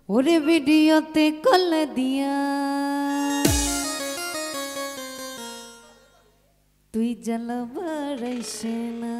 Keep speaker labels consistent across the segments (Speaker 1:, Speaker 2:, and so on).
Speaker 1: ওরে ভিডিওতে কল দিয়া তুই জ্বালা বাড়াইছে না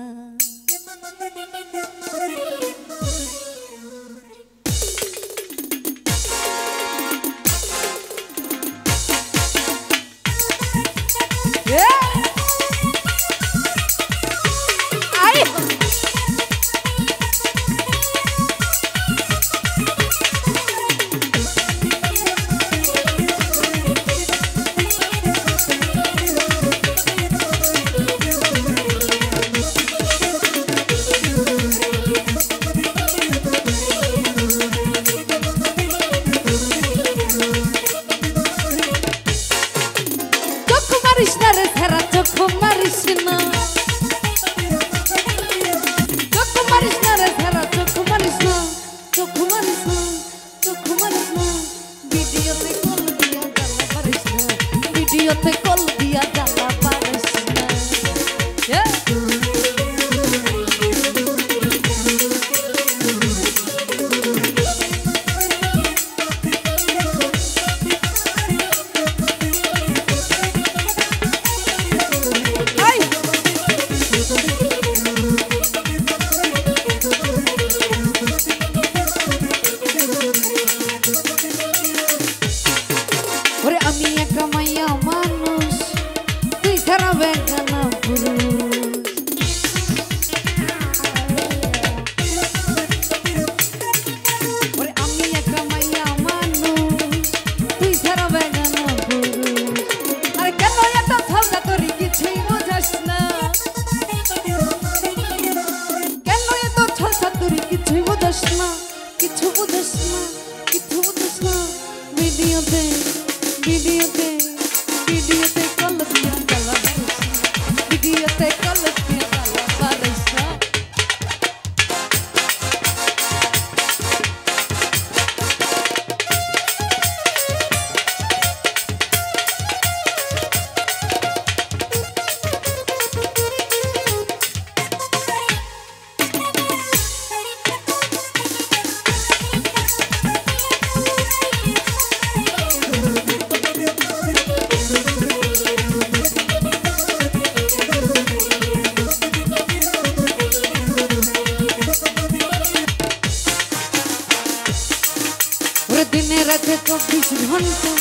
Speaker 1: রাতে 24 ঘন্টা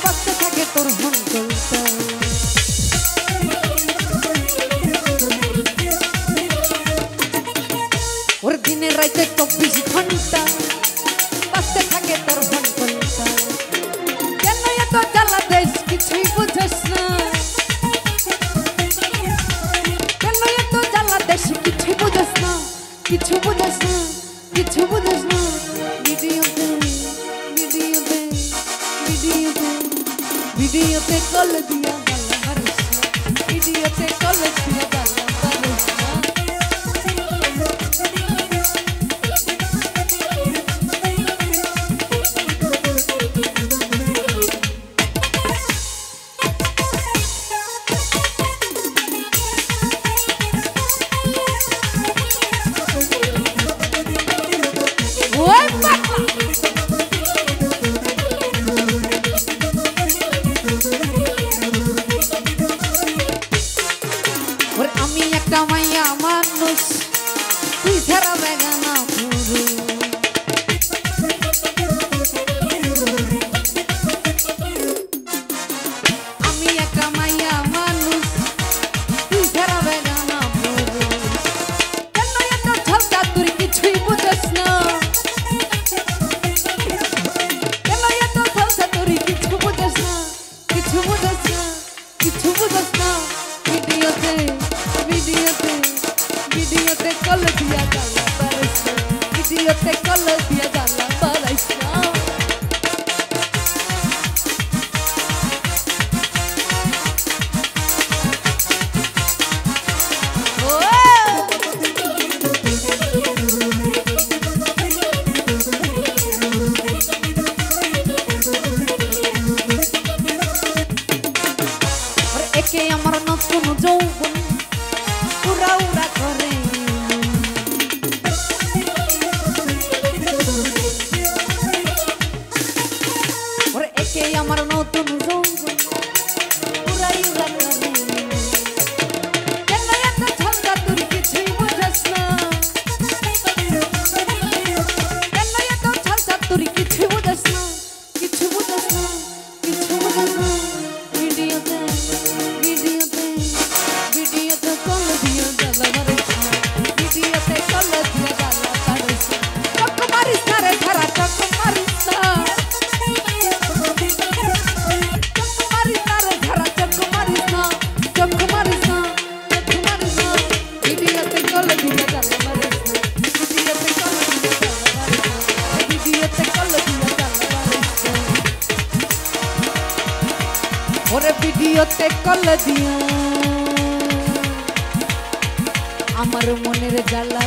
Speaker 1: পাশে থাকে তোর হন্তলটা ওর দিনে রাতে 24 ঘন্টা পাশে থাকে তোর হন্তলটা কেন এত জ্বালা দেশ কিছুই বুঝছ না কেন এত জ্বালা দেশ কিছুই বুঝছ না কিছু বুঝছ না কিছু বুঝছ না ভিডিওতে কল দিয়া গালা মারিস না ভিডিওতে কল দিয়া গালা মারিস না আমার নতুন যৌবন পুরাই উড়া করে কেন এত ঝগড়া তুই কিছুই বুঝাস না কেন এত ঝগড়া তুই কিছুই বুঝাস না কিছু বুঝাস না কিছু বুঝাস না ভিডিওতে কল দিয়ে জ্বালা মারিস না ভিডিওতে কল দিয়ে জ্বালা মারিস না চোখ মারিস না রে ধারা চোখ মারিস না ওরে ভিডিওতে কল দিয়া আমার মনের জ্বালা